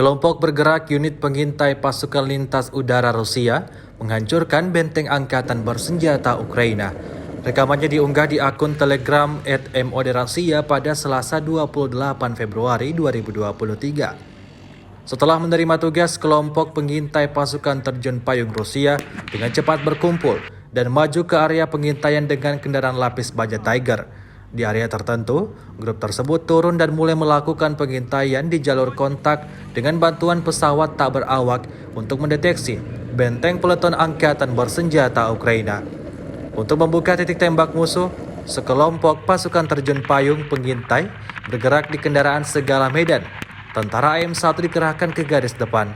Kelompok bergerak unit pengintai pasukan lintas udara Rusia menghancurkan benteng angkatan bersenjata Ukraina. Rekamannya diunggah di akun Telegram @MOD-Rusia pada Selasa 28 Februari 2023. Setelah menerima tugas, kelompok pengintai pasukan terjun payung Rusia dengan cepat berkumpul dan maju ke area pengintaian dengan kendaraan lapis baja Tiger. Di area tertentu, grup tersebut turun dan mulai melakukan pengintaian di jalur kontak dengan bantuan pesawat tak berawak untuk mendeteksi benteng peleton angkatan bersenjata Ukraina. Untuk membuka titik tembak musuh, sekelompok pasukan terjun payung pengintai bergerak di kendaraan segala medan. Tentara AM-1 dikerahkan ke garis depan.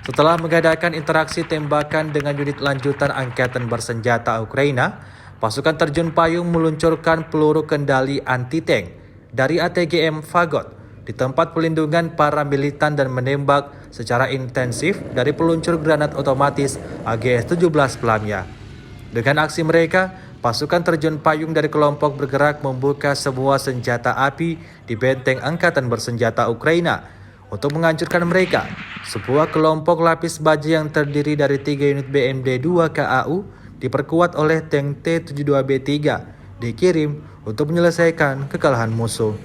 Setelah mengadakan interaksi tembakan dengan unit lanjutan angkatan bersenjata Ukraina, pasukan terjun payung meluncurkan peluru kendali anti-tank dari ATGM Fagot di tempat pelindungan para militan dan menembak secara intensif dari peluncur granat otomatis AGS-17 Lamia. Dengan aksi mereka, pasukan terjun payung dari kelompok bergerak membuka semua senjata api di benteng angkatan bersenjata Ukraina untuk menghancurkan mereka. Sebuah kelompok lapis baja yang terdiri dari 3 unit BMD-2 KAU diperkuat oleh tank T-72B3 dikirim untuk menyelesaikan kekalahan musuh.